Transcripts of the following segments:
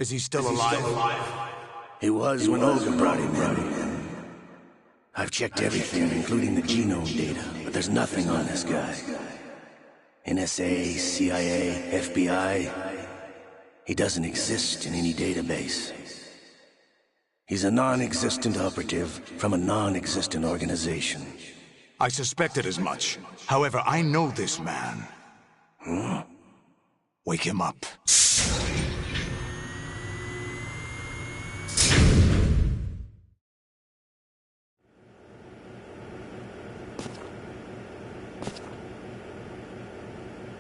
Is he still alive? He was when Olga brought him in. I've checked everything, including the genome data, but there's nothing on this guy. NSA, CIA, FBI. He doesn't exist in any database. He's a non-existent operative from a non-existent organization. I suspected as much. However, I know this man. Wake him up.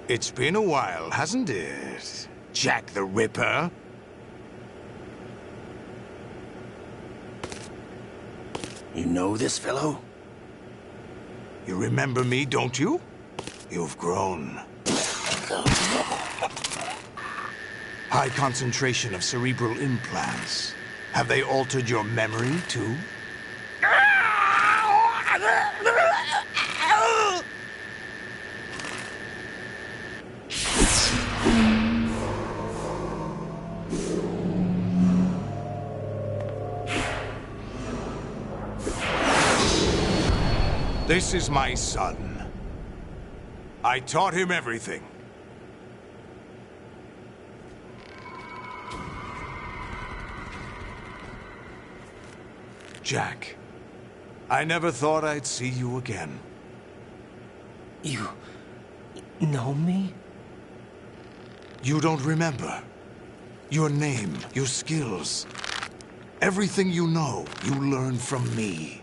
It's been a while, hasn't it? Jack the Ripper? You know this fellow? You remember me, don't you? You've grown. High concentration of cerebral implants. Have they altered your memory, too? This is my son. I taught him everything. Jack, I never thought I'd see you again. You know me? You don't remember. Your name, your skills. Everything you know, you learned from me.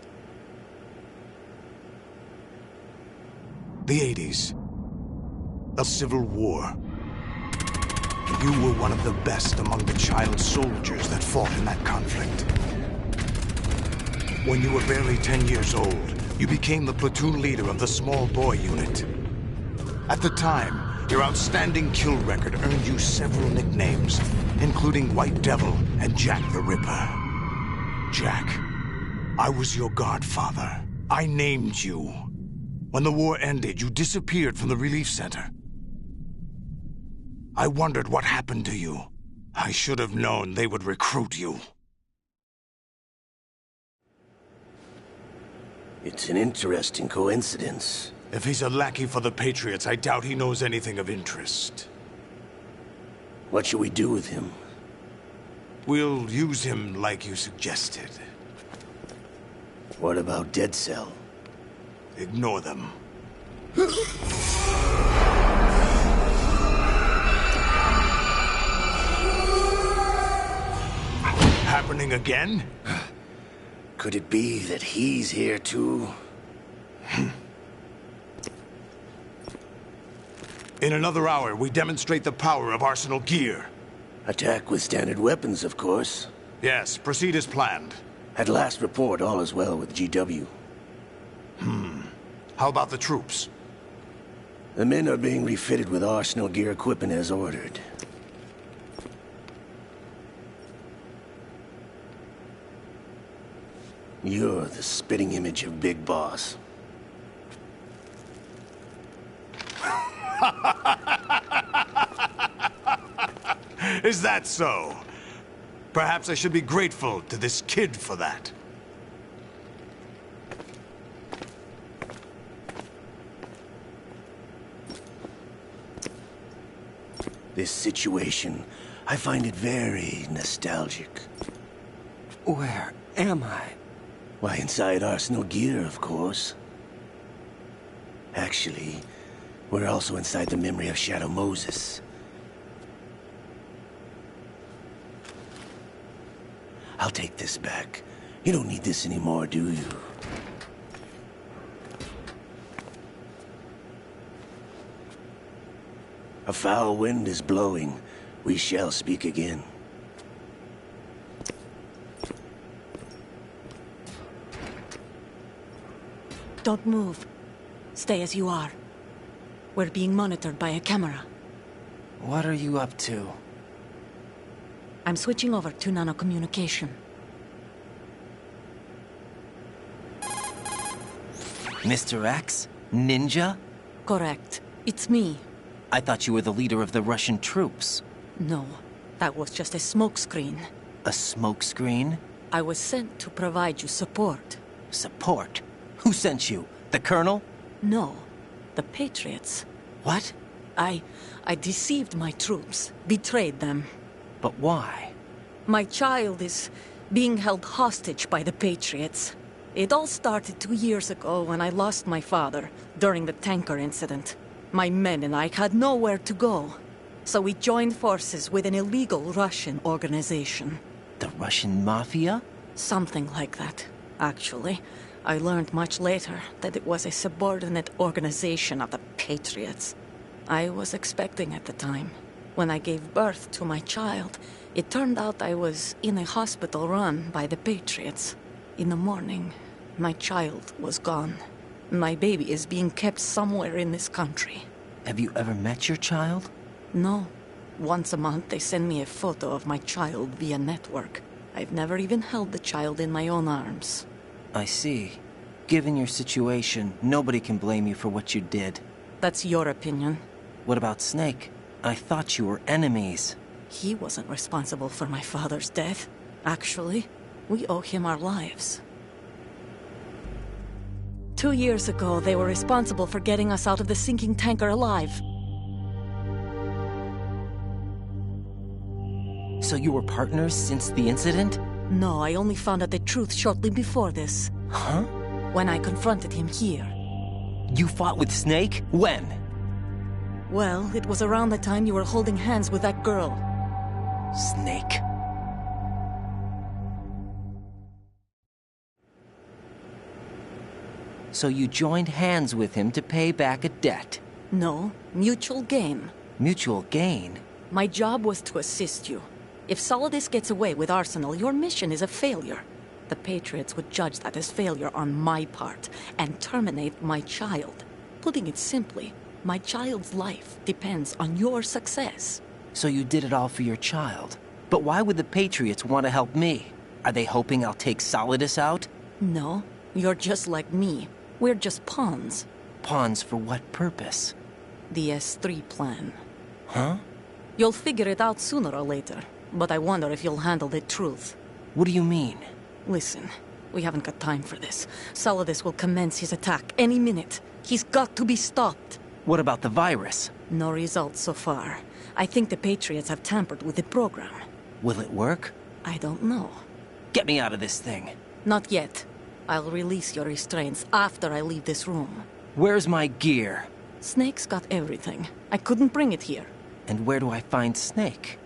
The 80s. The Civil War. You were one of the best among the child soldiers that fought in that conflict. When you were barely 10 years old, you became the platoon leader of the Small Boy Unit. At the time, your outstanding kill record earned you several nicknames, including White Devil and Jack the Ripper. Jack, I was your godfather. I named you. When the war ended, you disappeared from the relief center. I wondered what happened to you. I should have known they would recruit you. It's an interesting coincidence. If he's a lackey for the Patriots, I doubt he knows anything of interest. What should we do with him? We'll use him like you suggested. What about Dead Cell? Ignore them. Happening again? Could it be that he's here too? In another hour, we demonstrate the power of Arsenal gear. Attack with standard weapons, of course. Yes, proceed as planned. At last report, all is well with GW. How about the troops? The men are being refitted with Arsenal gear equipment as ordered. You're the spitting image of Big Boss. Is that so? Perhaps I should be grateful to this kid for that. This situation, I find it very nostalgic. Where am I? Why, inside Arsenal gear, of course. Actually, we're also inside the memory of Shadow Moses. I'll take this back. You don't need this anymore, do you? A foul wind is blowing. We shall speak again. Don't move. Stay as you are. We're being monitored by a camera. What are you up to? I'm switching over to nanocommunication. Mr. X? Ninja? Correct. It's me. I thought you were the leader of the Russian troops. No. That was just a smokescreen. A smokescreen? I was sent to provide you support. Support? Who sent you? The Colonel? No, the Patriots. What? I deceived my troops, betrayed them. But why? My child is being held hostage by the Patriots. It all started 2 years ago when I lost my father during the tanker incident. My men and I had nowhere to go. So we joined forces with an illegal Russian organization. The Russian Mafia? Something like that, actually. I learned much later that it was a subordinate organization of the Patriots. I was expecting at the time. When I gave birth to my child, it turned out I was in a hospital run by the Patriots. In the morning, my child was gone. My baby is being kept somewhere in this country. Have you ever met your child? No. Once a month, they send me a photo of my child via network. I've never even held the child in my own arms. I see. Given your situation, nobody can blame you for what you did. That's your opinion. What about Snake? I thought you were enemies. He wasn't responsible for my father's death. Actually, we owe him our lives. 2 years ago, they were responsible for getting us out of the sinking tanker alive. So you were partners since the incident? No, I only found out the truth shortly before this. Huh? When I confronted him here. You fought with Snake? When? Well, it was around the time you were holding hands with that girl. Snake. So you joined hands with him to pay back a debt? No, mutual gain. Mutual gain? My job was to assist you. If Solidus gets away with Arsenal, your mission is a failure. The Patriots would judge that as failure on my part, and terminate my child. Putting it simply, my child's life depends on your success. So you did it all for your child. But why would the Patriots want to help me? Are they hoping I'll take Solidus out? No, you're just like me. We're just pawns. Pawns for what purpose? The S3 plan. Huh? You'll figure it out sooner or later, but I wonder if you'll handle the truth. What do you mean? Listen, we haven't got time for this. Solidus will commence his attack any minute. He's got to be stopped. What about the virus? No results so far. I think the Patriots have tampered with the program. Will it work? I don't know. Get me out of this thing. Not yet. I'll release your restraints after I leave this room. Where's my gear? Snake's got everything. I couldn't bring it here. And where do I find Snake?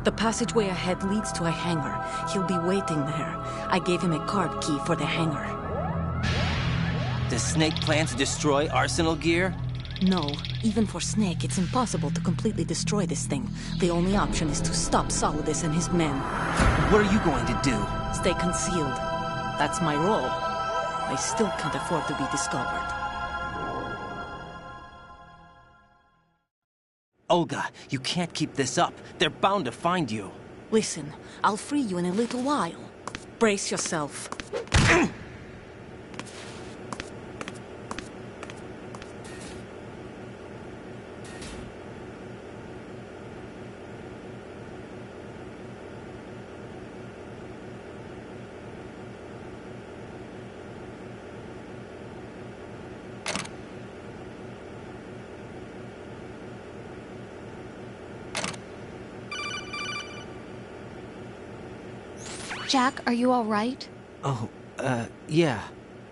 The passageway ahead leads to a hangar. He'll be waiting there. I gave him a card key for the hangar. Does Snake plan to destroy Arsenal gear? No. Even for Snake, it's impossible to completely destroy this thing. The only option is to stop Solidus and his men. What are you going to do? Stay concealed. That's my role. I still can't afford to be discovered. Olga, you can't keep this up. They're bound to find you. Listen, I'll free you in a little while. Brace yourself. Jack, are you all right? Oh, yeah.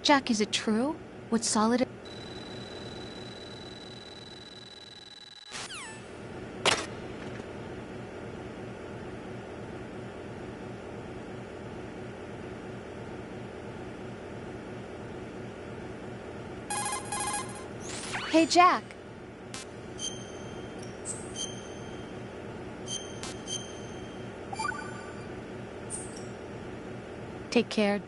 Jack, is it true? What Solid... Hey, Jack. Take care.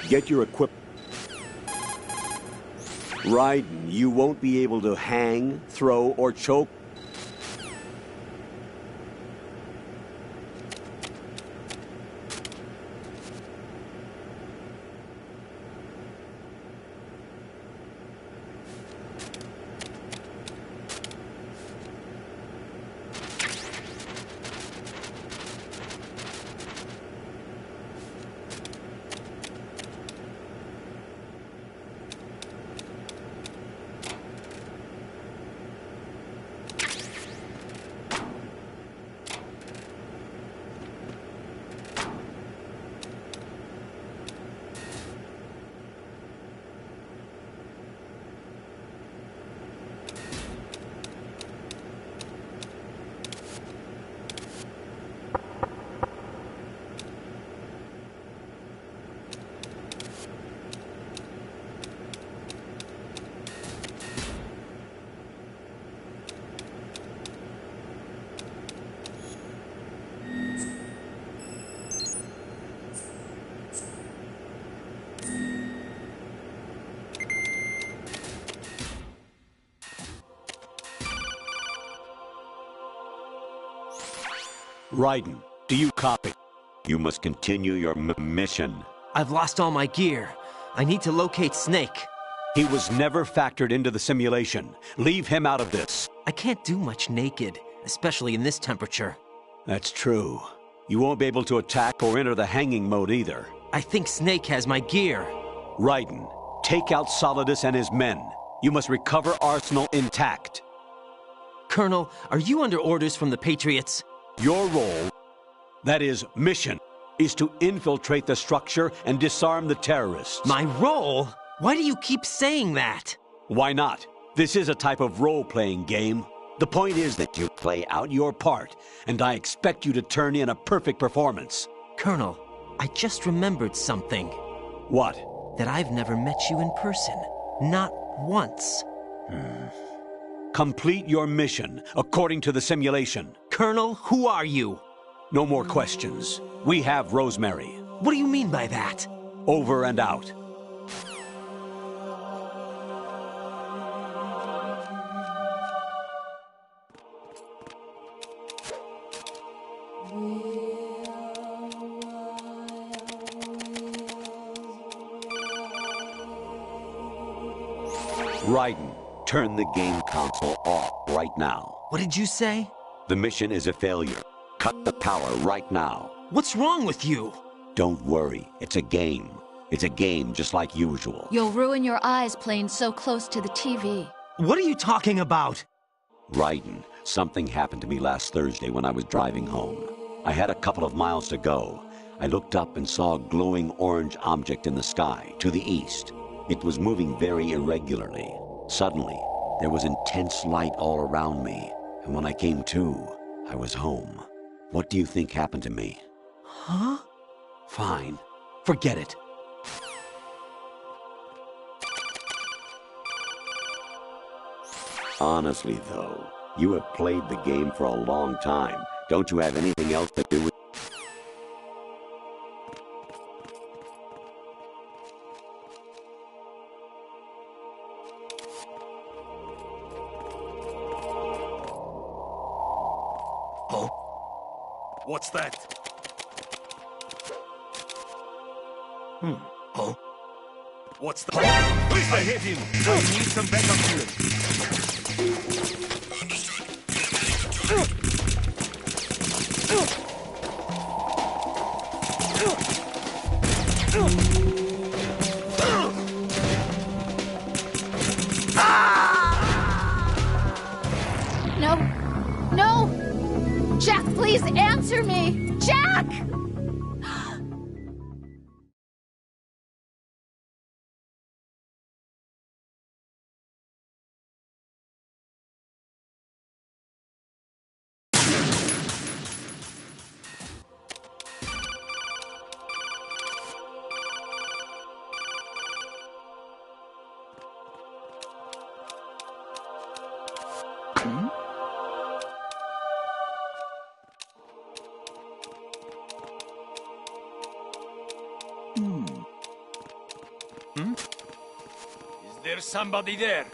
Get your equip. Raiden, you won't be able to hang, throw, or choke. Raiden, do you copy? You must continue your mission. I've lost all my gear. I need to locate Snake. He was never factored into the simulation. Leave him out of this. I can't do much naked, especially in this temperature. That's true. You won't be able to attack or enter the hanging mode either. I think Snake has my gear. Raiden, take out Solidus and his men. You must recover Arsenal intact. Colonel, are you under orders from the Patriots? Your role, that is, mission, is to infiltrate the structure and disarm the terrorists. My role? Why do you keep saying that? Why not? This is a type of role-playing game. The point is that you play out your part, and I expect you to turn in a perfect performance. Colonel, I just remembered something. What? That I've never met you in person. Not once. Complete your mission, according to the simulation. Colonel, who are you? No more questions. We have Rosemary. What do you mean by that? Over and out. Raiden, turn the game console off right now. What did you say? The mission is a failure. Cut the power right now. What's wrong with you? Don't worry, it's a game. It's a game just like usual. You'll ruin your eyes playing so close to the TV. What are you talking about? Raiden, something happened to me last Thursday when I was driving home. I had a couple of miles to go. I looked up and saw a glowing orange object in the sky, to the east. It was moving very irregularly. Suddenly, there was intense light all around me, and when I came to, I was home. What do you think happened to me? Huh? Fine. Forget it. Honestly, though, you have played the game for a long time. Don't you have anything else to do with... Oh? What's that? Oh? What's the... Please, I hit him! I need some backup fuel. No! No! Jack, please answer me! Jack! Is there somebody there?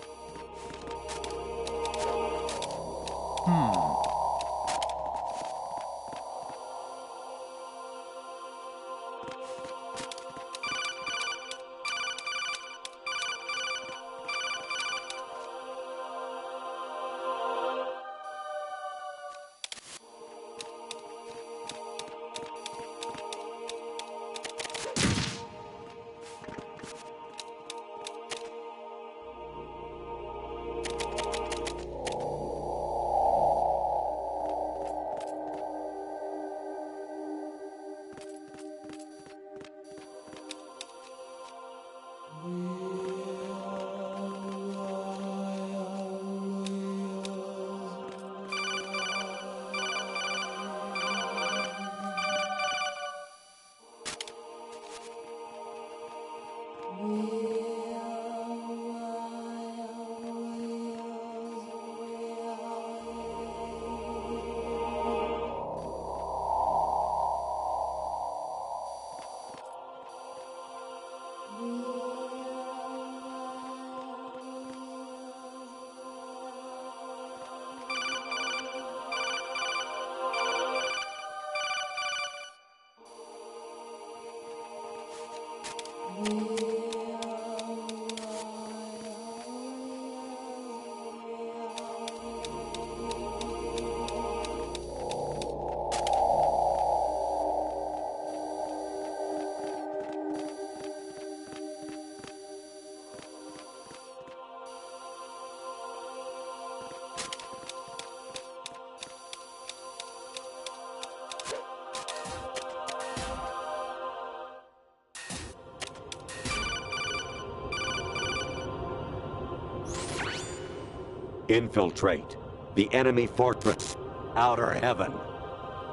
Infiltrate the enemy fortress, Outer Heaven.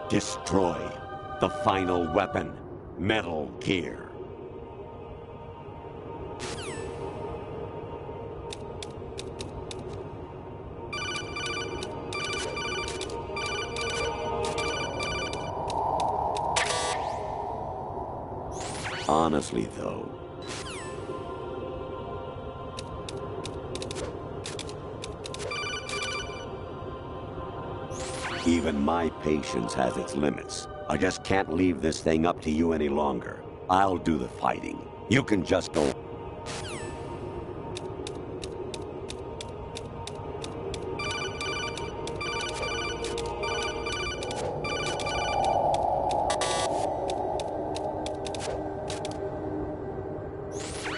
Destroy the final weapon, Metal Gear. Honestly, though, even my patience has its limits. I just can't leave this thing up to you any longer. I'll do the fighting. You can just go.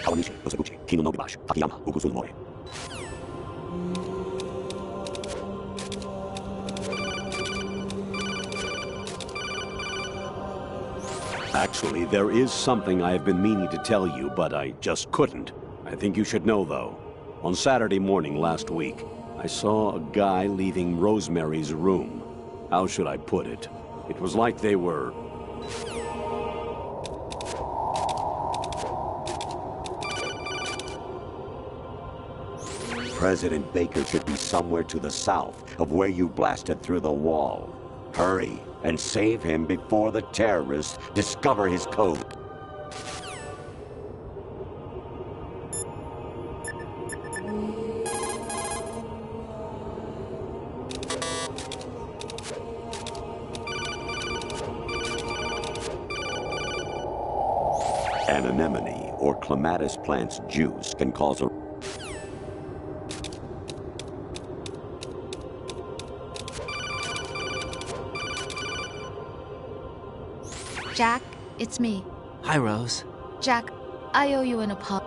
Kawanishi, Yoseguchi, Kino no Bibashi, Takayama, Ukusunmore. Actually, there is something I have been meaning to tell you, but I just couldn't. I think you should know, though. On Saturday morning last week, I saw a guy leaving Rosemary's room. How should I put it? It was like they were... President Baker should be somewhere to the south of where you blasted through the wall. Hurry and save him before the terrorists discover his code. An anemone or clematis plant's juice can cause a... Jack, it's me. Hi, Rose. Jack, I owe you an apology.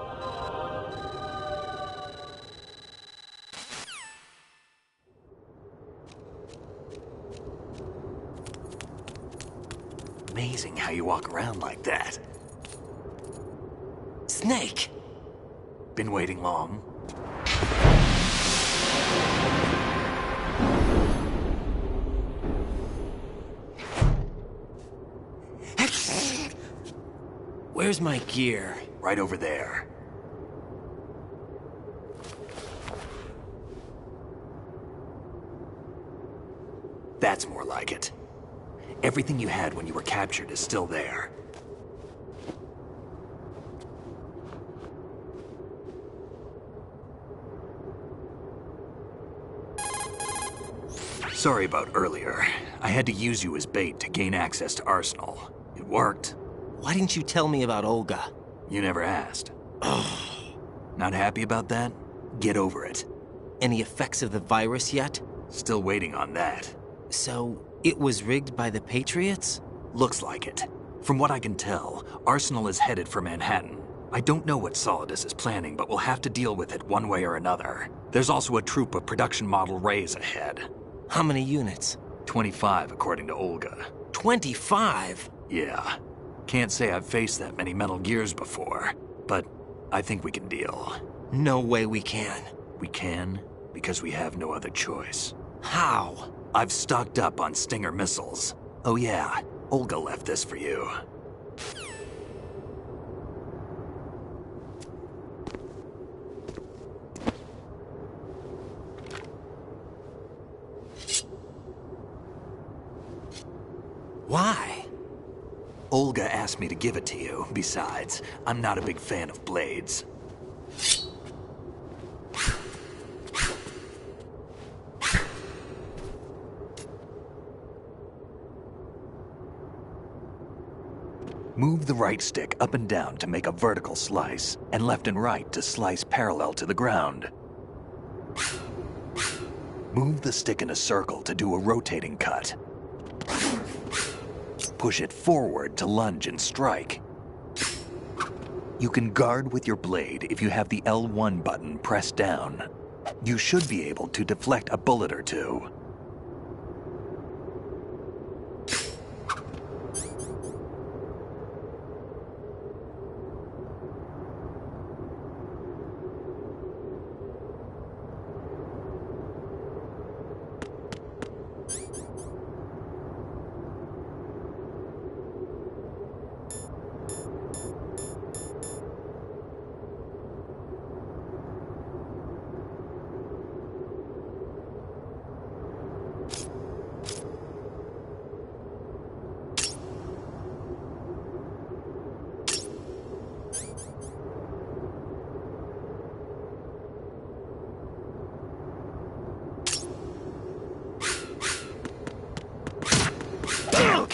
Amazing how you walk around like that. Snake! Been waiting long? Where's my gear? Right over there. That's more like it. Everything you had when you were captured is still there. Sorry about earlier. I had to use you as bait to gain access to Arsenal. It worked. Why didn't you tell me about Olga? You never asked. Not happy about that? Get over it. Any effects of the virus yet? Still waiting on that. So, it was rigged by the Patriots? Looks like it. From what I can tell, Arsenal is headed for Manhattan. I don't know what Solidus is planning, but we'll have to deal with it one way or another. There's also a troop of production model Rays ahead. How many units? 25, according to Olga. 25? Yeah. Can't say I've faced that many Metal Gears before, but I think we can deal. No way we can. We can, because we have no other choice. How? I've stocked up on Stinger missiles. Oh yeah, Olga left this for you. Why? Olga asked me to give it to you. Besides, I'm not a big fan of blades. Move the right stick up and down to make a vertical slice, and left and right to slice parallel to the ground. Move the stick in a circle to do a rotating cut. Push it forward to lunge and strike. You can guard with your blade if you have the L1 button pressed down. You should be able to deflect a bullet or two.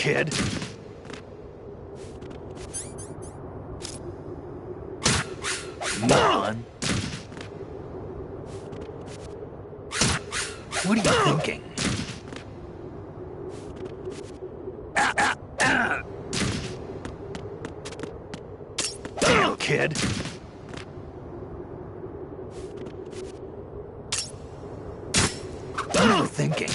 kid. Come on. What are you thinking? Damn, kid. What are you thinking?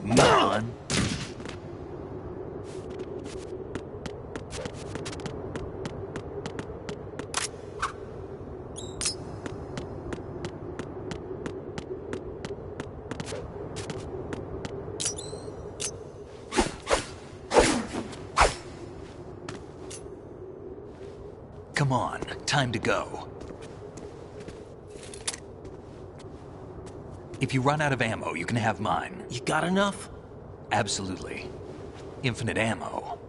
Come on. Come on, time to go. If you run out of ammo, you can have mine. You got enough? Absolutely. Infinite ammo.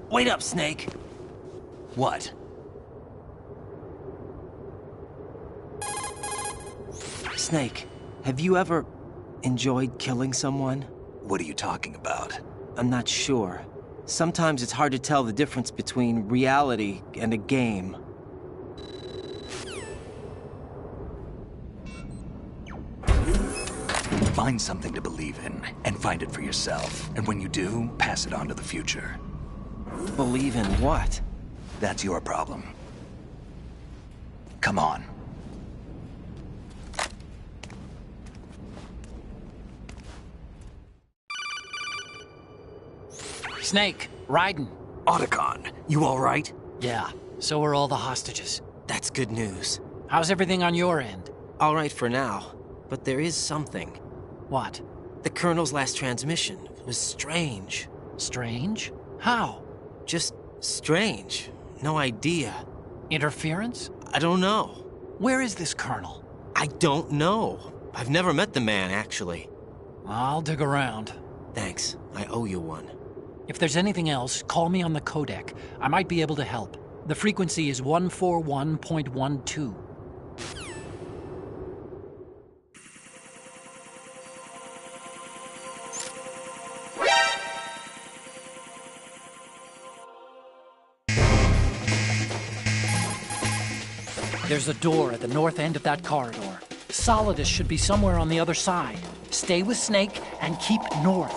Wait up, Snake. What? Snake, have you ever enjoyed killing someone? What are you talking about? I'm not sure. Sometimes it's hard to tell the difference between reality and a game. Find something to believe in, and find it for yourself. And when you do, pass it on to the future. Believe in what? That's your problem. Come on. Snake, Raiden. Otacon, you all right? Yeah, so are all the hostages. That's good news. How's everything on your end? All right for now, but there is something. What? The Colonel's last transmission was strange. Strange? How? Just strange. No idea. Interference? I don't know. Where is this Colonel? I don't know. I've never met the man, actually. I'll dig around. Thanks. I owe you one. If there's anything else, call me on the codec. I might be able to help. The frequency is 141.12. There's a door at the north end of that corridor. Solidus should be somewhere on the other side. Stay with Snake and keep north.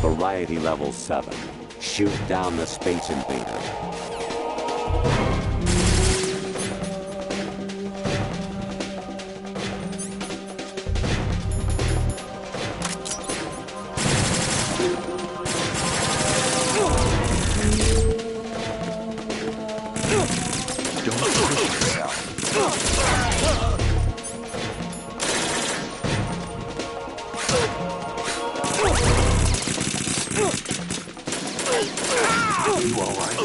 Variety level 7. Shoot down the Space Invader. Don't push yourself. You all right?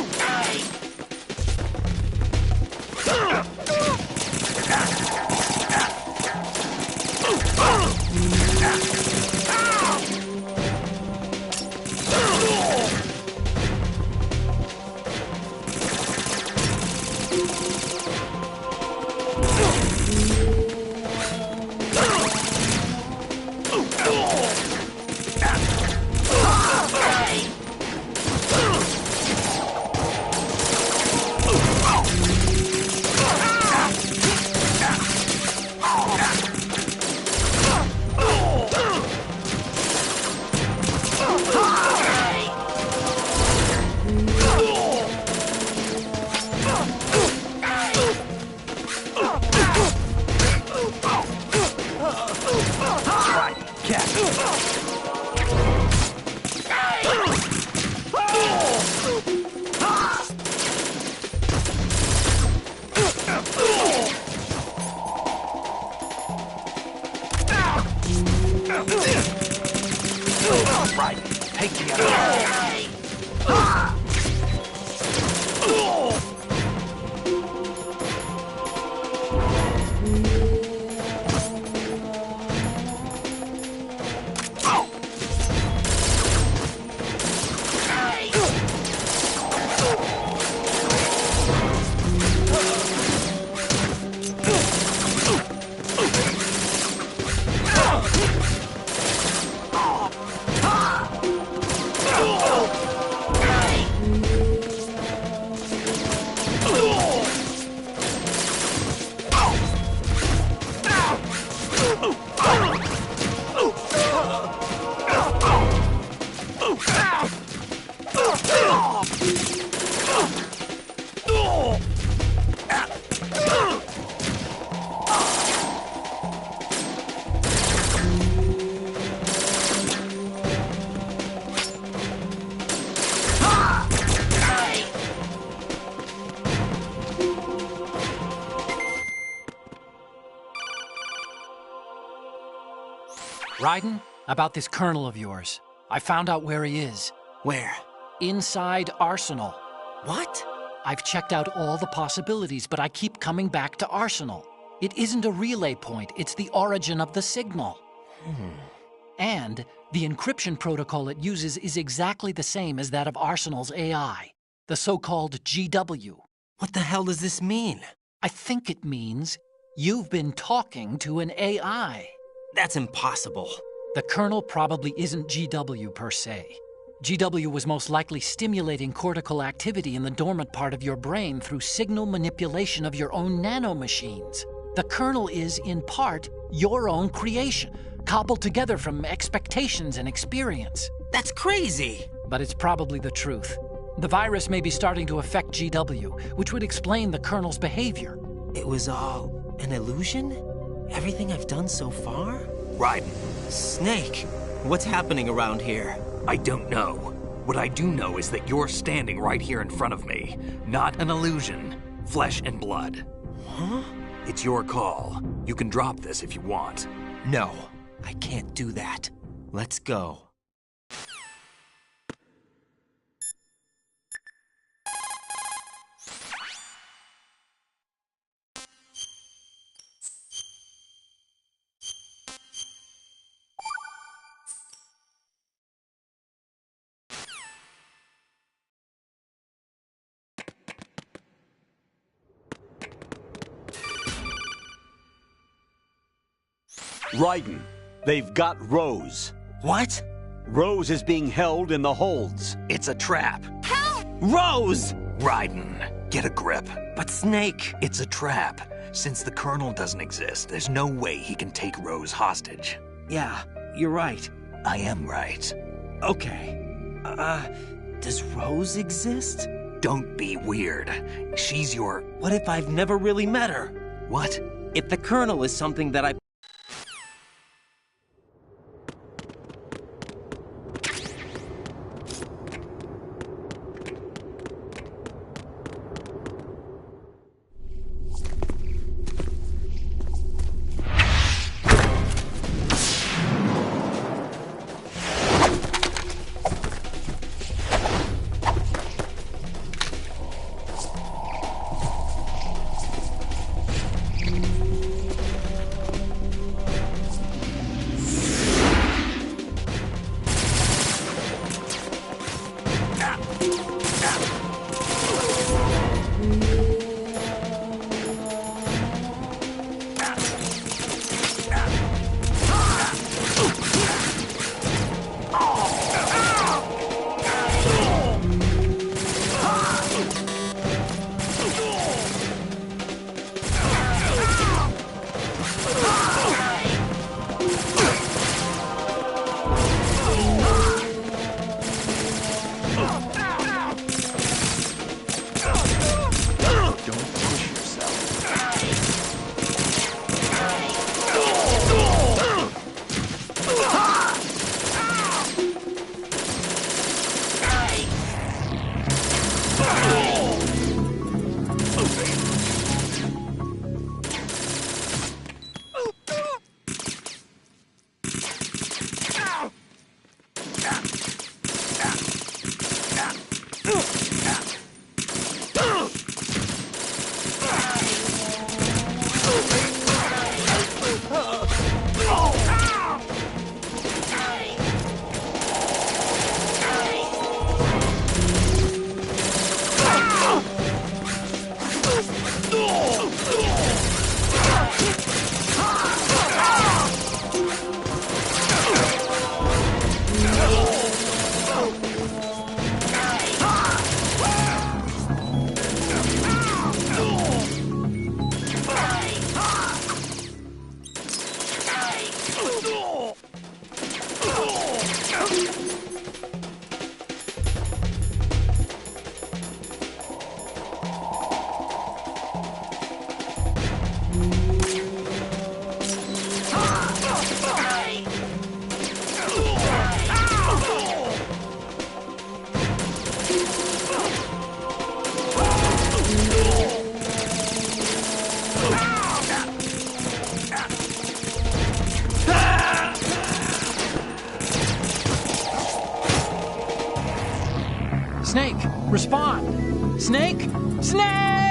Raiden, about this colonel of yours. I found out where he is. Where? Inside Arsenal. What? I've checked out all the possibilities, but I keep coming back to Arsenal. It isn't a relay point, it's the origin of the signal. And the encryption protocol it uses is exactly the same as that of Arsenal's AI, the so-called GW. What the hell does this mean? I think it means you've been talking to an AI. That's impossible. The kernel probably isn't GW per se. GW was most likely stimulating cortical activity in the dormant part of your brain through signal manipulation of your own nanomachines. The kernel is, in part, your own creation, cobbled together from expectations and experience. That's crazy! But it's probably the truth. The virus may be starting to affect GW, which would explain the kernel's behavior. It was all an illusion? Everything I've done so far? Raiden, Snake, what's happening around here? I don't know. What I do know is that you're standing right here in front of me. Not an illusion. Flesh and blood. Huh? It's your call. You can drop this if you want. No, I can't do that. Let's go. Raiden, they've got Rose. What? Rose is being held in the holds. It's a trap. Rose! Raiden, get a grip. But Snake... It's a trap. Since the Colonel doesn't exist, there's no way he can take Rose hostage. Yeah, you're right. I am right. Okay. Does Rose exist? Don't be weird. She's your... What if I've never really met her? What? If the Colonel is something that I... Respond! Snake? Snake!